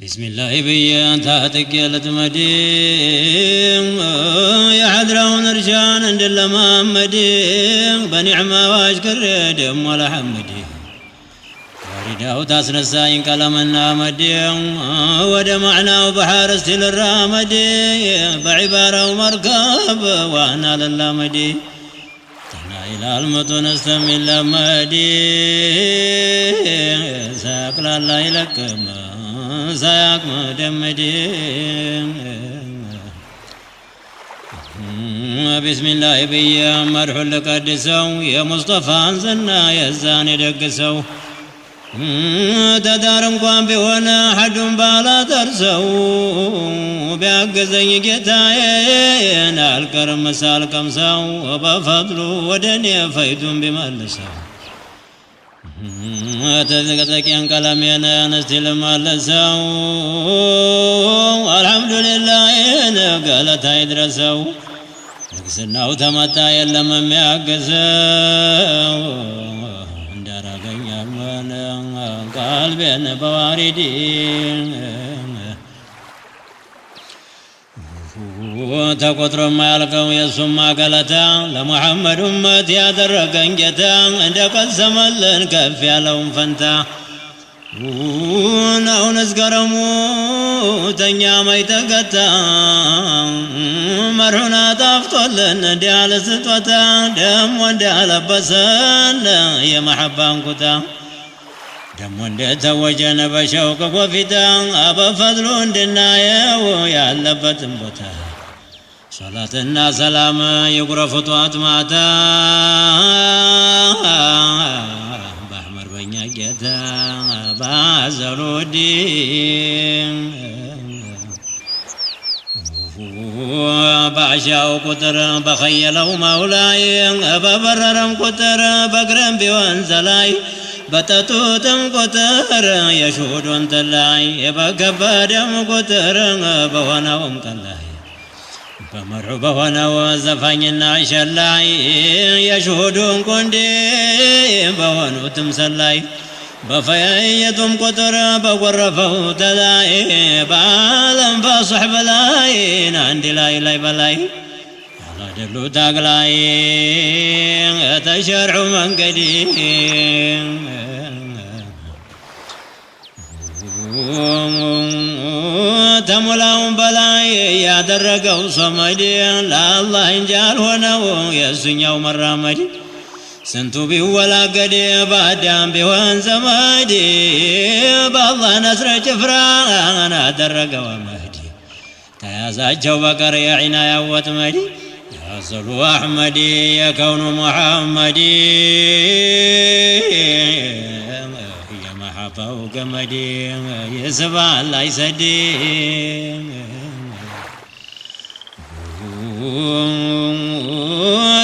بسم الله بيان تاتك يلتمدين يا حدرون رجان عند محمدين بنعمة واشكر دم ولا حمدي ورداو تاسنساين كلامنا مدين ودمعنا وبحار استل الرامدي بعبارة ومركب وانا للمدي تنا إلى المتون استمل مدي ساقل الله لكم ساق مدمدين بسم الله بيا مرح لقدسو يا مصطفى زنا يا زاني دقسو تدارم قام بيونا حد بالا ترسو بيعقزي قتاين الكرم سالكم سو وبفضلو ودنيا فيدون بمالسو تذكرك أن كلامنا نستلم اللسو الحمد لله إن قالت هيدرسو نقصنا وتمتع يلم ميعقزو درقين يمنا قلبنا بواردين تقطر ما يلقوا يسمى قلتا لمحمد أمت يا درقين جتا عندك الزمن كفي لهم فانتا وناو نسقرمو تنيا ميتقتا مرحنا تفضلن ديال ستوتا دم وندال بسن يا محبان كتا دم وند توجن بشوق وفتا أبا فضلون دنايا ويا لبت بوتا صلاتنا سلام يقرا فتوات ماتا بحمر بنيا جتا بازرودين بعشاو كتر بخيلو مولاي ببررم كتر بقرم بوانزلاي بتتوتم كتر يشهد وانتلاي بكبادم كتر بواناوم كلاي بمرحبا وانا وزفانينا عشلاي يشهدون كندي بوانو تمسلاي بفيتم كتر بغرفو تلاي بعلم فصحب لاين عندي لاي لاي بلاي على دلو تاقلاي تشرع من قديم تملاهم بلاي يا درقوا صمدي لا الله انجال ونو يسنيو مرامدي سنتو بيولا قدي بعدام بيوان زمادي بالله نصر جفرانا درقوا مهدي تيازاجو بكر يا عناية وتمدي يا صلو أحمدي يا كون محمدي يا محبة وقمدي يا سبع الله يسدي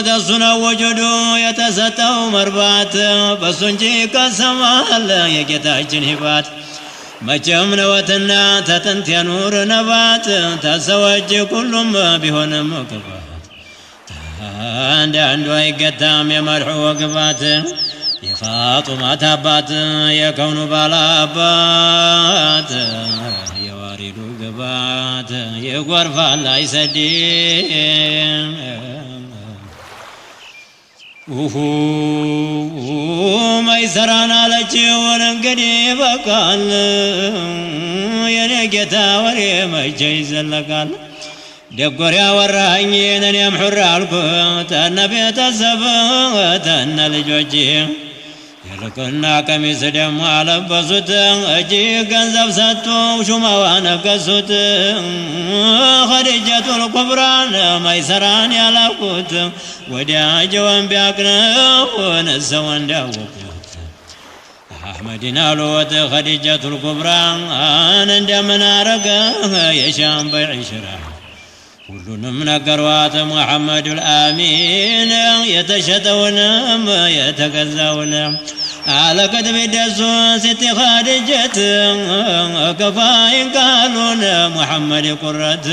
تسنا وجدو يتستو مربات بسنجي كسمال يكتاجن هبات مجم نوتنا تتنت يا نور نبات تسوج كلهم بهن مكبات عندو يقدام يا مرحو وقبات يا فاطمة تبات يا كون بالابات يا وارد وقبات يا غرف الله يسدين ميسرانا لجيون انقدي بقال يا نقتا وري مجيز لقال دقور يا ورانين ان يمحر الكوت النبي تسبت ان الجوجي يلقنا كميس دم على بسوت اجي غنزب ستو شماوانا كسوت خديجة الكبرى ميسران يلاقوت وديا جوان بياكنا ونسوان داوك أحمد نالوت خديجة الكبرى أنا عندما رقا يشام بعشرة كلنا من قروات محمد الآمين يتشتون يتكزون على كتب الدسو ست خديجة كفاين قالون محمد قرة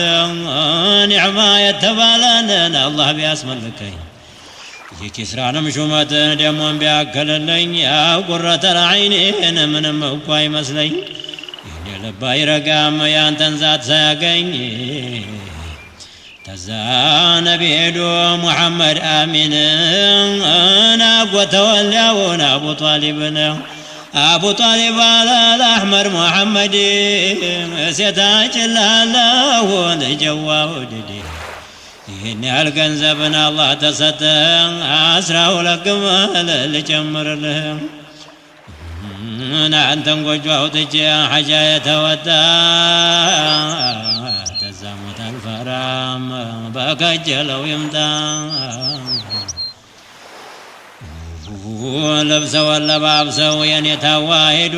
نعما يتبالن الله بأسم لكي يكسران مشومات دمون بأكل اللين يا قرة العين من موقعي مسلين የልብ አይረጋም ያንተን ዛት ሳያገኝ ተዛ ነቢ ሄዶ ሙሐመድ አሚን አጎተወልያውን አቡ ጣሊብን አቡ ጣሊብ አልአሕመር ሙሐመድ ሴታችን ላለሁ ልጀዋ ውድድ ይህን ያህል ገንዘብን አላህ ተሰጠ 12 ግመል ልጨምርልህ አንተን ጎጆ አውጥቼ ሐጃ የተወጣ ተዛሙት አልፈራም በከጀለው ይምጣ ለብሰው ለባብሰው የኔ ታዋሂዱ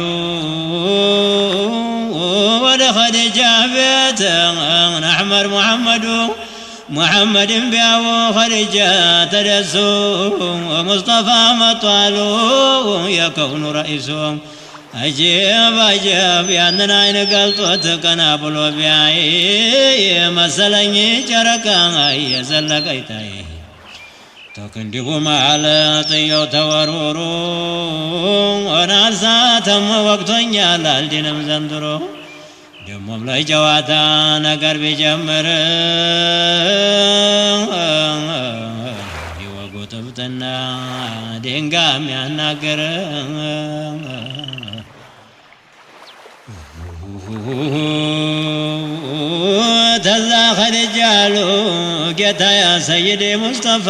ወደ ኸዲጃ ቤት አሕመድ ሙሐመዱ ሙሐመድን ቢያው ኸዲጃ ተደሱ ሙስጠፋ መጧሉ የከውኑ ረኢሱም አጀብ አጀብ ያንን አይን ገልጦት ቀና ብሎ ቢያይ መሰለኝ ጨረቃ የዘለቀ ይታይ ተክንዲሁ መሃል ጥየው ተወርውሮ ወናልሳተም ወቅቶኛል አልዲንም ዘንድሮ ደሞም ላይ ጨዋታ ነገር ቢጀምር ይወጉ ጥብጥና ድንጋም ያናገር ተዛ ኸዲጃሉ ጌታ ያ ሰይድ ሙስጠፋ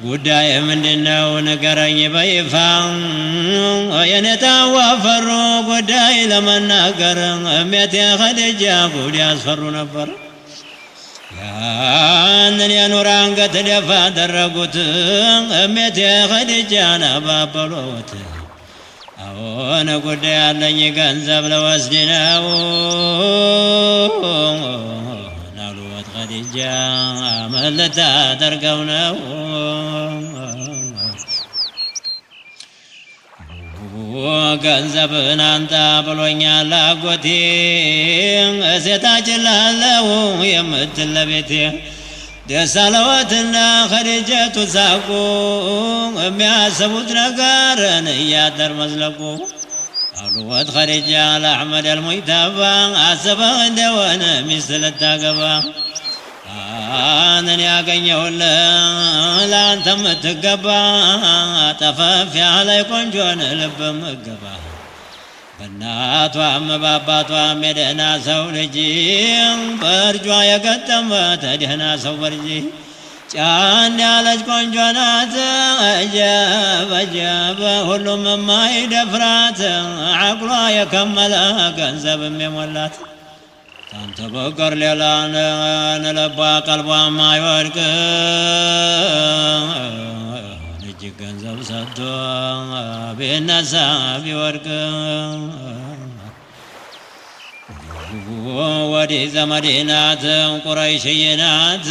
ጉዳይ ምንድነው ንገረኝ በይፋ የኔታዋ ፈሩ ጉዳይ ለመናገር እሜቴ ኸዲጃ ጉድ ያስፈሩ ነበር ያንን የኑር አንገት ደፋ አደረጉት እሜቴ ኸዲጃን አባበሉት አዎን ጉዳይ አለኝ ገንዘብ ለወስድ ነው ናሉት ኸዲጃ ምን ልታደርገው ነው ገንዘብህን አንጣ ብሎኛል አጎቴ እሴታችን ላለው የምትል ለቤቴ ደስ አለዎትና ኸዲጀቱ ሳቁ የሚያስቡት ነገርን እያደር መዝለቁ አሉወት ኸዲጃ ለአሕመድ አልሙይታባ አስበህ እንደሆነ ሚስት ልታገባ አንን ያገኘሁልህ ለአንተ የምትገባ ጠፈፍ ያለይ ቆንጆን ልብ ምገባ በእናቷም በአባቷም የደህና ሰው ልጅ በእርጇ የገጠመ ተደህና ሰው በርጂ ጫን ያለች ቆንጆ ናት አጀብ አጀብ ሁሉም የማይደፍራት ዓቅሏ የከመለ ገንዘብም የሞላት ካንተ በቀር ሌላ ልቧ ቀልቧም አይወድቅ እጅግ ገንዘብ ሰጥቶ ቢነሳ ቢወድቅ ወዲህ ዘመዴ ናት ቁረይሽዬ ናት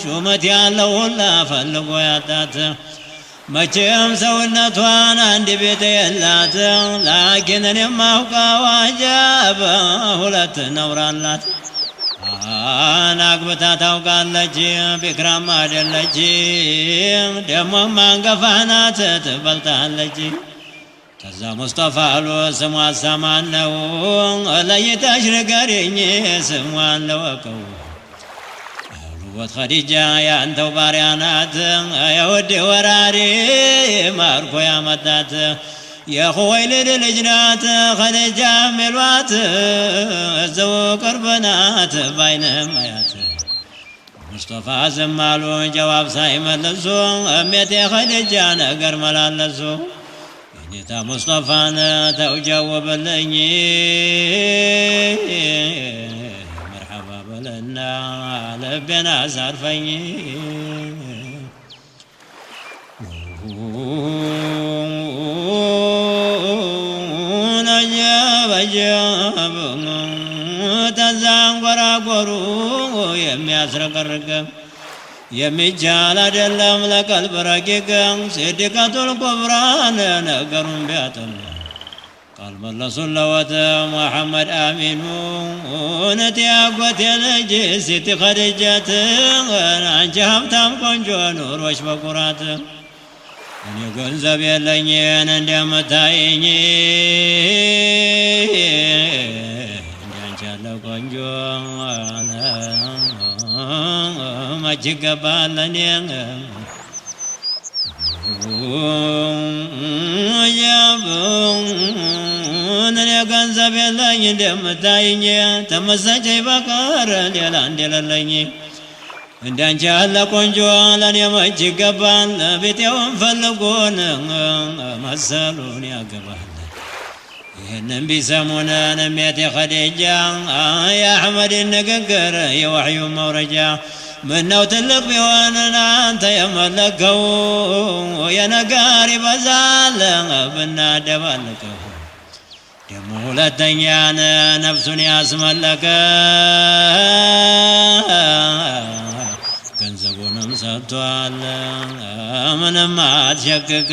ሹመት ያለው ሁላ ፈልጎ ያጣት መቼም ሰውነቷን አንድ ቤት የላት ላኪን እኔ የማውቀው አጀብ ሁለት ነውር አላት አግብታ ታውቃለች ቢክራም አይደለች ደሞም አንገፋ ናት ትበልጣለች ከዛ ሙስጠፋ አሉ ስሟ ሰማን ነው ለይተሽ ንገሪኝ ስሟን ልወቀው አሉወት ኸዲጃ ያንተው ባሪያ ናት የውድ ወራሪ ማርኮ ያመጣት የኹወይሊድ ልጅ ናት ኸዲጃ ሚሏት እዘው ቅርብ ናት ባይንም አያት ሙስጠፋ ዝም አሉ ጀዋብ ሳይመልሱ እሜቴ ኸዲጃ ነገር መላለሱ ጌታ ሙስጠፋን ተውጀውብልኝ መርሐባ በለና ልቤን አሳርፈኝ አጀብ አጀብ ተዛንጎራጎሩ የሚያስረቀርቅ የሚቻል አይደለም ለቀልብ ረቂቅ ሲዲቀቱል ኩብራን ነገሩን ቢያጠም ቃል መለሱለወት ሙሐመድ አሚኑ እውነት ያጎቴ ልጅ ሲቲ ኸዲጀት አንቺ ሀብታም ቆንጆ ኑሮች በኩራት እኔ ገንዘብ የለኝን እንደምታይኝ እንዳንቺ ያለ ቆንጆ መች ይገባል ለኔ እኔ ገንዘብ የለኝ እንደምታይኝ ተመሰጨኝ በቀር ሌላ እንደሌለኝ እንዳንቺ ያለ ቆንጆ ለኔ መች ይገባል ቤቴውን ፈልጎን መሰሉን ያገባል ይህንን ቢሰሙን እሜቴ ኸዲጃ የአሕመድን ንግግር የወሕዩ መውረጃ ምነው ትልቅ ቢሆንን አንተ የመለከው የነጋር ይበዛል ብናደባልቀው ደሞ ሁለተኛን ነፍሱን ያስመለከ ገንዘቡንም ሰጥቷል ምንም አትሸክክ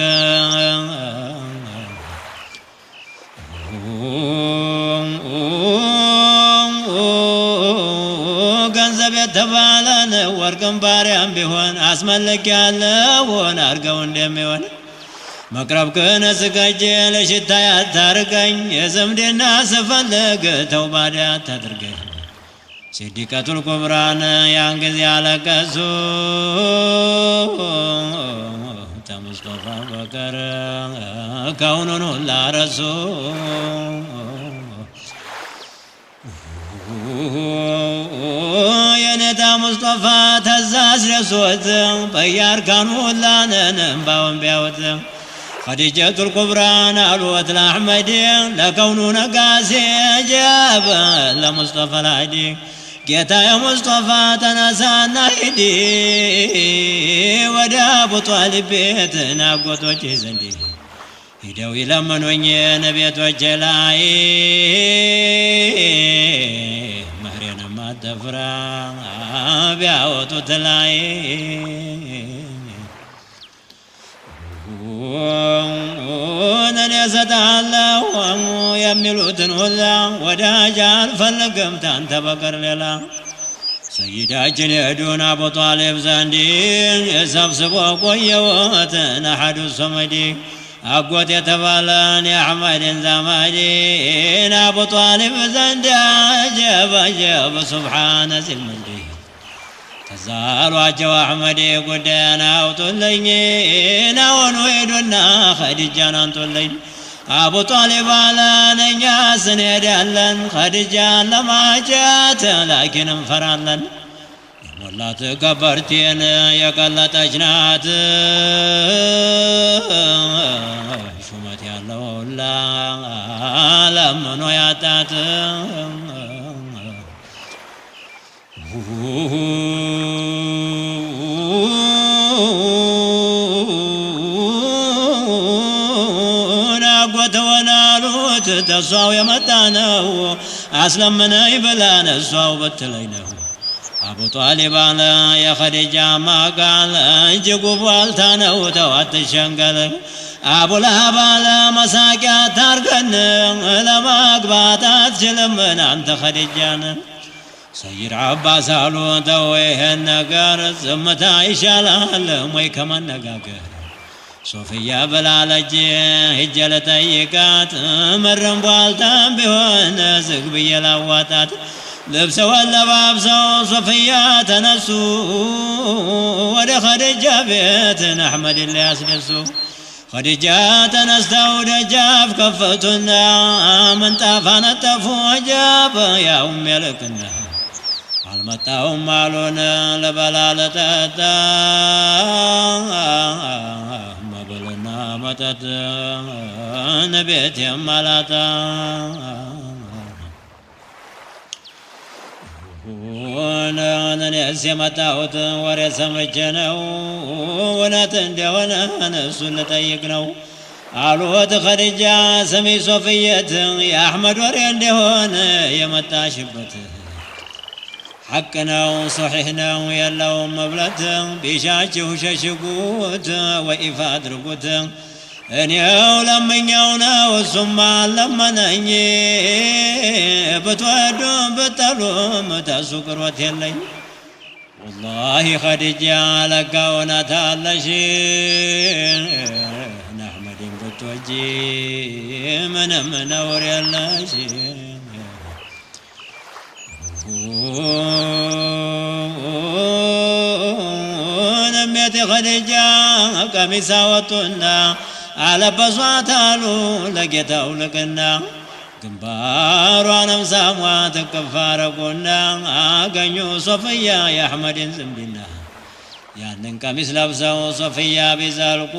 ገንዘብ የተባለን ወርቅም ባሪያም ቢሆን አስመልኬያለሁን አርገው እንደሚሆን መቅረብ ግን ስገጄ ለሽታ ያታርቀኝ የዝምድና ስፈልግ ተውባዳ አታድርገኝ ሲዲቀቱል ኩብራን ያን ጊዜ አለቀሱ ተሙስጠፋ በቀር ከውኑን ሁላ ረሱ የኔታ ሙስጠፋ ተዛዝ ረሶት በያርካኑ ሁላንን እምባውን ቢያወት ኸዲጀቱል ኩብራን አልወት ለአሕመድ ለከውኑ ነጋሴ ጀብ ለሙስጠፋ ላዲ ጌታ የሙስጠፋ ተነሳና ሂዲ ወደ አቡ ጧሊብ ቤት ናጎቶች ዘንድ ሂደው ይለምኑኝ ቤቶች ላይ መህሬንም አትፍራ ቢያወጡት ላይ እኔ እሰጥሃለሁ የሚሉትን ሁላ ወዳጅ አልፈልግም ታንተ በቀር ሌላ ሰይዳችን ሄዱን አቡ ጧሊብ ዘንድ ሰብስቦ ቆየዎትን አሐዱ ሶመዲ አጎት የተባለን የአሕመድን ዘመዴን አቡ ጧሊብ ዘንድ አጀብ ሱብሓነ ሲልመንዲ ተዛሏቸው አሕመድ ጉዳይን አውጡልኝ ናወኑ ሄዱና ኸዲጃን አንጡልኝ አቡ ጧሊብ አለን እኛስ እንሄዳለን ኸዲጃን ለማጨት ላኪን እንፈራለን የሞላት ከበርቴን የቀለጠች ናት ሹመት ያለው ሁላ ለምኖ ያጣት ናጎተወናሉት ተሷው የመጣ ነው አስለምነኝ ብላን እሷው በትለኝ ነው አቡ ጧሊብ አለ የኸዲጃ ማቃል እጅጉ ቧልታ ነው ተው አትሸንገል አቡ ለሀብ አለ መሳቂያ ታርገን ለማግባት አትችልምን አንተ ኸዲጃን ሰይድ አባስ አሉ ተው ይሄን ነገር ዝምታ ይሻላል ወይ ከመነጋገር ሶፍያ ብላለች ሂጄ ልጠይቃት ምርም ቧልታም ቢሆን ዝግ ብዬ ላዋጣት ልብሰዋን ለባብሰው ሶፍያ ተነሱ ወደ ኸዲጃ ቤትን አሕመድን ሊያስደሱ ኸዲጃ ተነስተው ደጃፍ ከፈቱና ምንጣፍ አነጠፉ አጃብ ያውም የልቅና አልመጣሁም አሉን ልበላ ልጠጣ መብልና መጠጥ ቤት የማላጣ እኔስ የመጣሁት ወሬ ሰምቼ ነው እውነት እንደሆነ እሱን ልጠይቅ ነው አሉት ኸዲጃ ስሚ ሶፍየት የአሕመድ ወሬ እንደሆነ የመጣሽበት ሐቅ ነው ሶሒሕ ነው የለውም መብለት ቢሻችሁ ሸሽጉት ወኢፋ አድርጉት እኔው ለምኛው ነው እሱማ ለመነኝ ብትወዱም ብትጠሉም ተሱ ቅርበት የለኝ والله خديجة لك ونتالش نحمد بتوجي من نور يلاش نميت خديجة قميصا وطنا على بصواتالو لقيتاو لقنا ግንባሯንም ሳሟት ከፋረቁና አገኙ ሶፍያ የአሕመድን ዝምድና ያንን ቀሚስ ለብሰው ሶፍያ ቢዘልቁ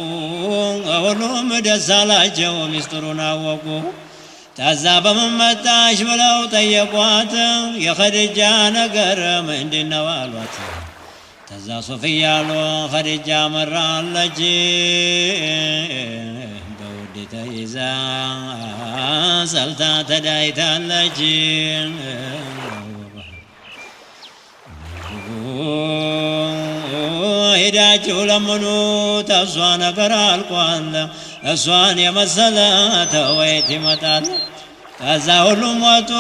ሁሉም ደስ አላቸው ሚስጥሩን አወቁ ታዛ በምን መጣሽ ብለው ጠየቋት የኸዲጃ ነገር ምንድነው አሏት ታዛ ሶፍያ አሉ ኸዲጃ መራለች ተይዛ ሰልታ ተዳይታለች ሄዳችሁ ለምኑ ተሷ ነገር አልቋል እሷን የመሰለ ተወይት ይመጣል ከዛ ሁሉም ወጡ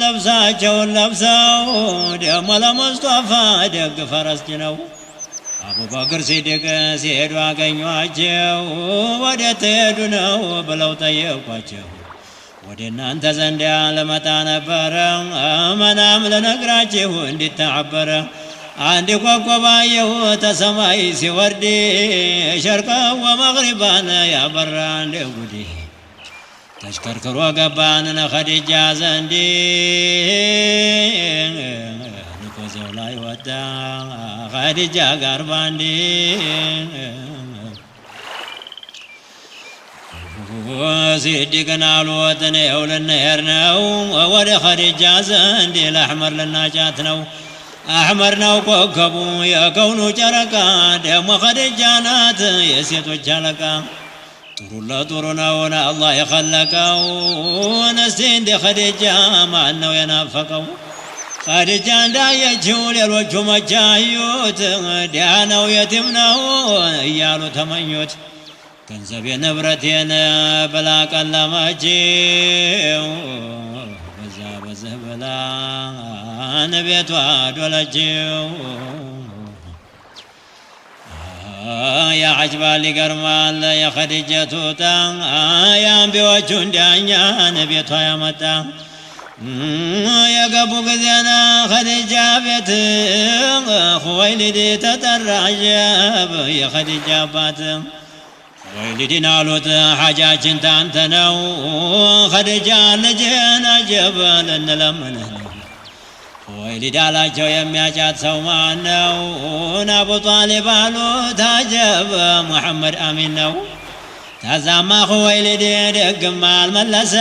ለብሳቸውን ለብሰው ደሞ ለሙስጠፋ ደግ ፈረስ ጭነው አቡበክር ሲድቅ ሲሄዱ አገኟቸው ወዴት ትሄዱ ነው ብለው ጠየቋቸው ወደ እናንተ ዘንድ ልመጣ ነበረ መናም ልነግራችሁ እንዲተዓበረ አንድ ኮከብ አየሁ ተሰማይ ሲወርድ ሸርቀን ወመግሪባን ያበራ እንደ ጉዲ ተሽከርክሮ ገባን ኸዲጃ ዘንድ ንቆዘው ላይ ወጣ ኸዲጃ ጋር ባንድ ሲድቅን አሉት ነው ልንሄድ ነው ወደ ኸዲጃ ዘንድ ለአሕመር ልናጫት ነው አሕመር ነው ኮከቡ የከውኑ ጨረቃ ደሞ ኸዲጃ ናት የሴቶች አለቃ ጥሩ ለጥሩ ነውን አላህ የኸለቀው እስቲ እንደ ኸዲጃ ማን ነው የናፈቀው ኸዲጃ እንዳየችው ሌሎቹ መቻዩት ድሃ ነው የቲም ነው እያሉ ተመኙት ገንዘቤ ንብረቴን ብላ ቀለመችው በዛ በዚህ ብላ ቤቷ ዶለችው ያ ዐጅባል ይገርማል የኸዲጀቱ ዕጣ የአንቢዎቹን ዳኛን ቤቷ ያመጣ የገቡ ጊዜና ኸዲጃ ቤት ኹወይሊድ ተጠራ አጀብ የኸዲጃ አባት ኹወይሊድን አሉት ሓጃችን ታንተ ነው ኸዲጃ ልጅህን አጀብ ልንለምንህ ነው ኹወይሊድ አላቸው የሚያጫት ሰው ማን ነው አቡ ጣሊብ አሉት አጀብ ሙሐመድ አሚን ነው ታዛማ ኹወይሊድ ደግም አልመለሰ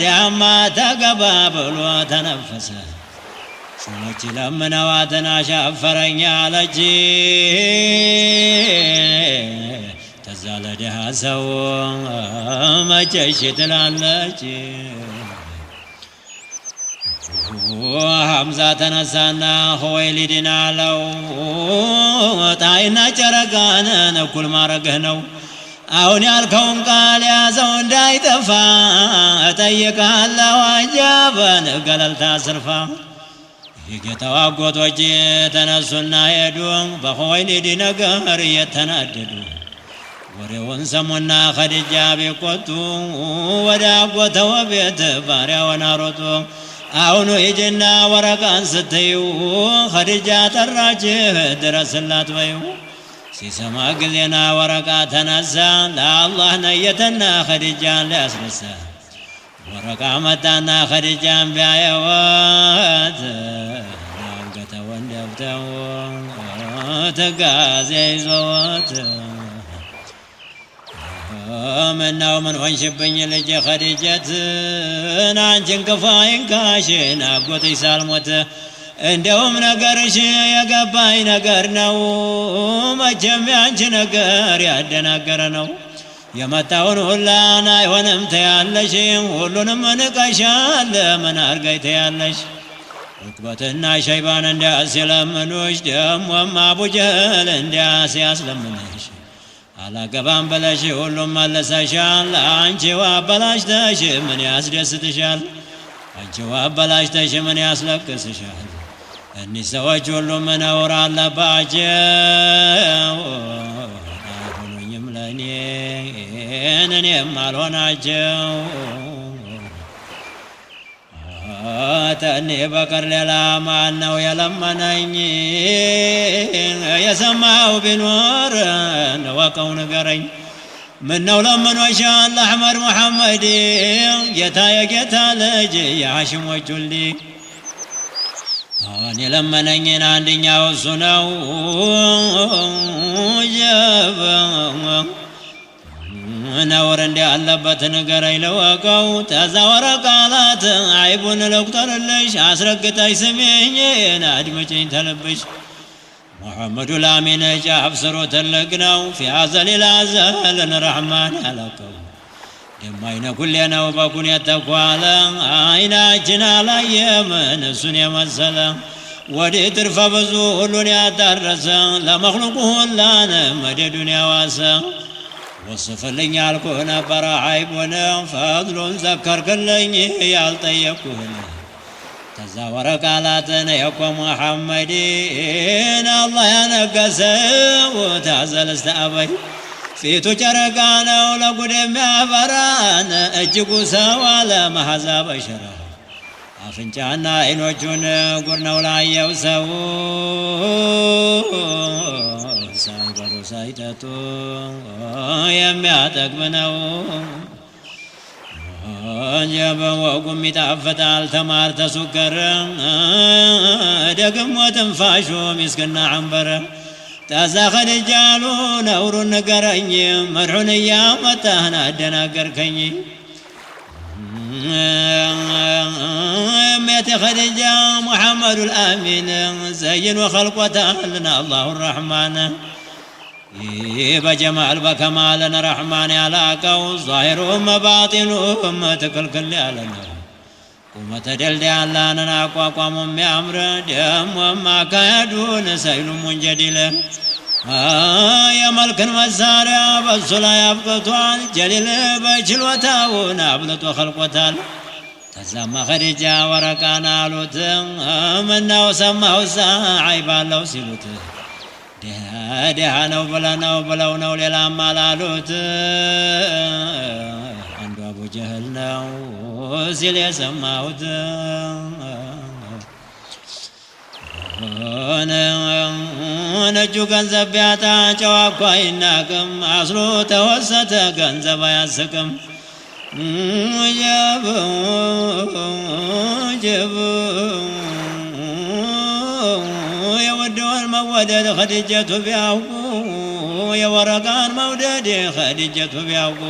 ዳማ ተገባ ብሎ ተነፈሰ ሰዎች ለምነዋትን አሻፈረኝ አለች ተዛ ለድሃ ሰው መቼሽ ትላለች ሐምዛ ተነሳና ኹወይሊድን አለው ጣይና ጨረቃን እኩል ማረግህ ነው አሁን ያልከውን ቃል ያዘው እንዳይጠፋ እጠይቅሃለሁ አጀበን ገለልታ ስርፋ የጌታው አጎቶች ተነሱና ሄዱ በኹወይሊድ ነገር እየተናደዱ ወሬውን ሰሙና ኸዲጃ ቢቆጡ ወደ አጎተው ቤት ባሪያውን አሮጡ አሁኑ ሂጂና ወረቃን ስትዩ ኸዲጃ ጠራችህ ድረስላት በይው ሲሰማ ጊዜና ወረቃ ተነሳ ለአላህ ነየተና ኸዲጃን ሊያስነሳ ወረቃ መጣና ኸዲጃን ቢያየወት አንገተውን ደብተው ትካዜ ይዘወት ምነው ምን ሆንሽብኝ ልጄ ኸዲጀትን አንቺን ክፉ አይንካሽን አጎትሽ ሳልሞት እንደውም ነገርሽ የገባኝ ነገር ነው መቼም ያንቺ ነገር ያደናገረ ነው የመጣውን ሁላን አይሆንም ተያለሽ ሁሉንም ንቀሻል ምን አርገኝ ተያለሽ ዑቅበትና ሸይባን እንዲያስለምኑሽ ደሞም አቡጀህል እንዲያስያስለምንሽ አላገባም ብለሽ ሁሉም መለሰሻል አንቺው አበላሽተሽ ምን ያስደስትሻል አንቺው አበላሽተሽ ምን ያስለቅስሻል እኒህ ሰዎች ሁሉም ነውር አለባቸው አይሆኑኝም ለእኔ እኔም አልሆናቸው ተእኔ በቀር ሌላ ማን ነው የለመነኝ የሰማው ቢኖር ወቀው ንገረኝ ምነው ለምኖሻል አሕመድ ሙሐመድ ጌታ የጌታ ልጅ የሐሽሞች ሁሌ እኔ ለመነኝን አንደኛው እሱ ነው ነውር እንዲያለበት ንገረኝ ልወቀው ተዛ ወረቃላት አይቡን ልቁጠርልሽ አስረግጠሽ ስሚኝ አድምጪኝ ተልብሽ ሙሐመዱ ላሚን አብስሩ ትልቅ ነው ፊያዘሊል አዘልን ረሕማን ያለቀው ደማይነ ኩሌ ነው በኩን የተኳለ አይናችን አላየም እሱን የመሰለ ወዲህ ትርፈ ብዙ ሁሉን ያዳረሰ ለመክሉቁ ሁላን መደዱን ያዋሰ ወስፍልኝ ያልኩህ ነበረ አይቡን ፈድሉን ዘከርክልኝ ያልጠየቅኩህን ተዛ ወረቃላትን የኮ ሙሐመድን አላህ ያነገሰው ታዘልስተ አበይ ፊቱ ጨረቃ ነው ለጉድ የሚያበራን እጅጉ ሰው አለ መሐዛ በሸራ አፍንጫና አይኖቹን ጉር ነው ላየው ሰው ሳይበሉ ሳይጠጡ የሚያጠግብ ነው በወጉም ይጣፍጣል ተማር ተሱከር ደግሞ ትንፋሹ ሚስክና ዐንበር ታዛ ኸዲጃሉ ነውሩን ንገረኝ መድሑን እያመጣህን አደናገርከኝ እሜቴ ኸዲጃ ሙሐመዱ ልአሚን ዘይን ወኸልቆታልን አላሁ ረሕማን በጀማል በከማልን ረሕማን ያላቀው ዛሂሩም ባጢኑም ትክልክል ያለ ነው ቁመተ ደልዳይ ያላንን አቋቋሙ የሚያምር ደሞም አካሄዱን ሰይሉም ወንጀዲለ የመልክን መሳሪያ በሱ ላይ አብቅቷል ጀሊል በችሎታውን አብልጦ ኸልቆታል ተዛማ ኸዲጃ ወረቃን አሉት ምነው ሰማሁሳ አይባለው ሲሉት ደሃ ነው ብለው ነው ሌላም አላሉት አንዱ አቡ ጀህል ነው ሲል የሰማሁት ነጁ ገንዘብ ቢያጣ ጨዋ እኮ አይናቅም አስሮ ተወሰተ ገንዘብ አያስቅም ጀብ የወደውን መወደድ ኸዲጀቱ ቢያውቁ የወረቃን መውደድ ኸዲጀቱ ቢያውቁ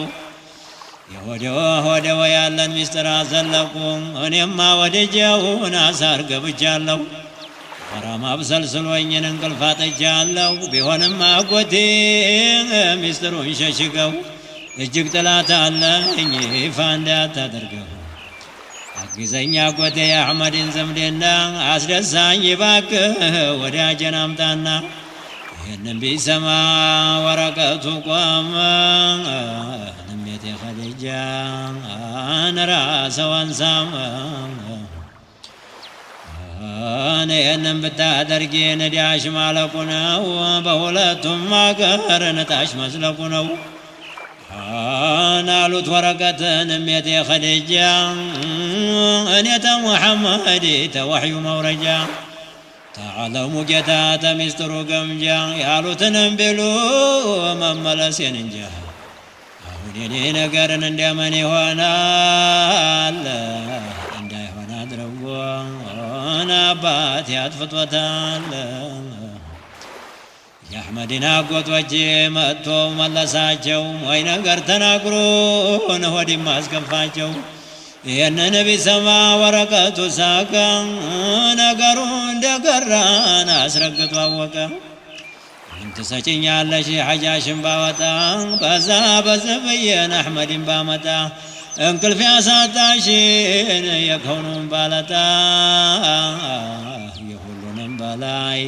የወደወ ያለን ሚስጥር አዘለቁ እኔማ ወደጀውን አሳር ገብቻለሁ ሐራም አብሰልስሎኝን እንቅልፍ አጥቻለሁ ቢሆንም አጎቴ ሚስጥሩን ሸሽገው እጅግ ጥላት አለኝ ይፋ እንዳታደርገው አግዘኝ አጎቴ የአሕመድን ዘምዴና አስደሳኝ እባክህ ወዳጄን አምጣና ይህንን ቢሰማ ወረቀቱ ቆመ እሜቴ ኸዲጃ ራስዋን ሳመ ይህንን ብታደርጊ ንዳሽ ማለቁ ነው በሁለቱም አገር ንጣሽ መስለቁ ነው ናሉት ወረቀትን እሜቴ ኸዲጃ እኔ ተሙሐመድ ተወሕዩ መውረጃ ተዓለሙ ጌታ ተሚስጥሩ ገምጃ ያሉትንም ቢሉ መመለሴን እንጃ አሁን የኔ ነገርን እንደምን ይሆናል እንዳይሆን አድርጎ አባቴ አጥፍቶታል የአሕመድን አጎቶች መጥቶ መለሳቸው ወይ ነገር ተናግሮን ሆድም አስከፋቸው ይህንን ቢሰማ ወረቀቱ ሳቀ ነገሩ እንደገራን አስረግጦ አወቀ ምን ትሰጭኛለሽ ሐጃሽን ባወጣ በዛ በዝብዬን አሕመድን ባመጣ እንቅልፍ ያሳጣሽን የከውኑን ባለጣ የሁሉንም በላይ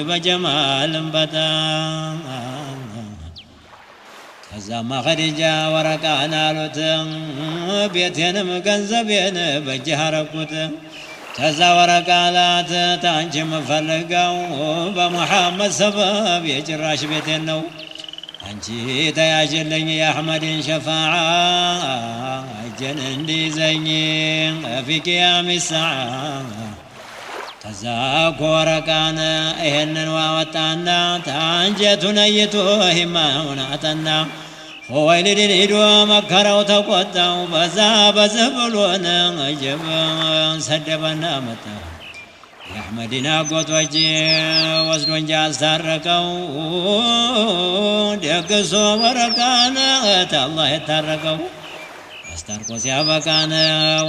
በጀማልም በጣም ከዛማ ኸዲጃ ወረቃን አሉት ቤቴንም ገንዘቤን በእጅህ አረኩት تزاور قالات تانجم فلقوا بمحمد سبب يجراش بيتنو أنجي تياجلن يا أحمد شفاعة جنن دي زين في قيام الساعة تزاكور كان إهنن ووطانا تانجت نيتو هماوناتنا خويل ديدو مكرو تقطعو بزا بزبلون أجب سدبنا متى يا أحمدنا قوت وجي وزنون جال سرقو دقسو ورقانا الله يترقو استرقو سيابقان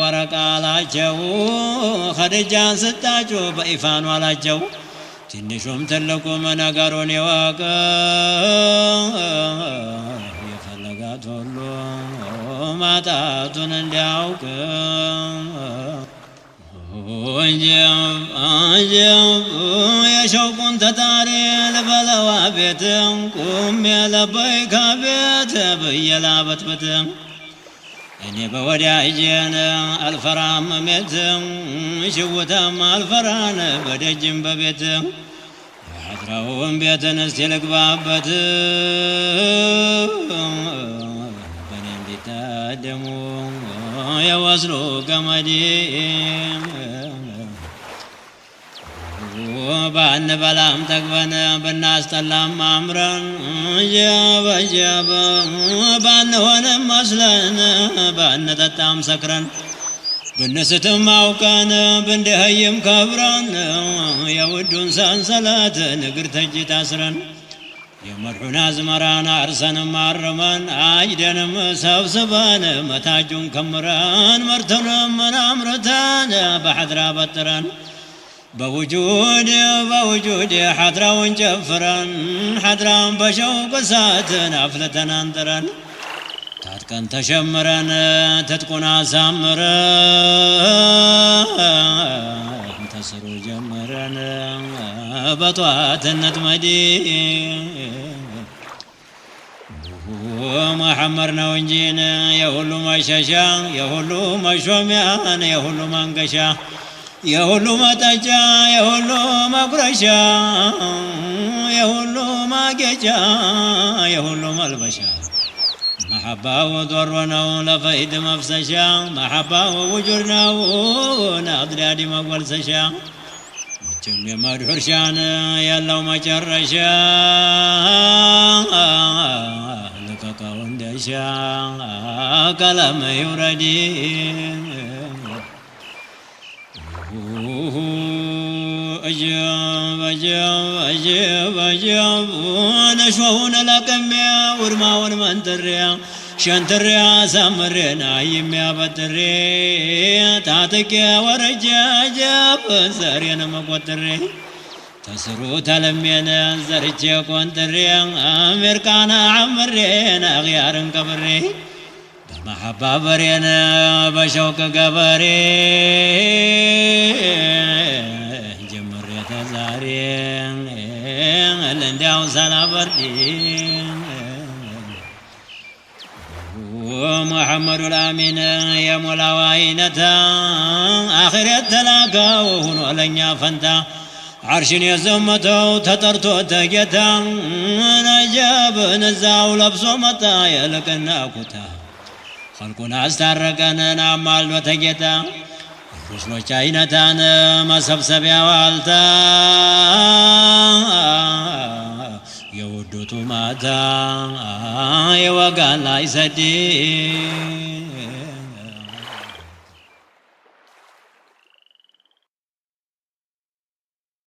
ورقا لاجو خدجان ستاجو بإفان ولاجو تنشم تلقو من أقرون يواقا يفلقات الله ما تاتون اندعوك أجب يا شوق تتاري لبلوا بيتم قم يا لبيك بيت بيلا بتبتم إني بودع جينا الفرام ميتم شوتم الفران بدجم ببيتم حضرهم بيت نستلق بابتم بنين بتادمو يوصلوا قمديم وبعد بلام تقبنا بالناس تلام عمران جاب جاب بعد هون مسلنا بعد تتام سكران بالنستم معوكان بندهيم كبران يودون سنسلات نقر تجي تاسران يمرحنا زمران عرسان معرمان عاجدن سبسبان متاجون كمران مرتن من عمرتان بحضرا بطران بوجود حضرا ونجفران حضرا بشوق ساتن أفلتن أنتران تاتكن تشمران تتكون سامران تسرو جمران بطوات النتمدي محمرنا ونجينا يهلو مشاشا يهلو مشوميان يهلو منقشا يهلو متجا يهلو مقرشا يهلو ماقجا يهلو ملبشا محبة وضرنا لفيد مفسشا محبة ووجرنا ونقدر مقبل سشا جم مدحور شان يالله ما جرشا لك كون دشا كلام يوردي أجاب نشوفون لكم يا ورما ورمان تريا شنتريا سامرنا يميا بتري تاتك يا ورجا جاب زارينا مقتري تسرو تلمينا زرجا كونتري أمريكانا عمرينا غيارن كبري بمحبة برينا بشوك كبري جمري تزارين لنداو سلابردين محمد الأمين يا مولا وعينتا آخر التلاقى وهنو لنيا فانتا عرشن يزمتو تطرتو تجتا نجاب نزاو لبسو متا يلقنا كتا خلقنا استرقنا نعمال وتجتا رسلو چاينتان ما سبسبيا والتا يودو ماتا يوغالا يسدي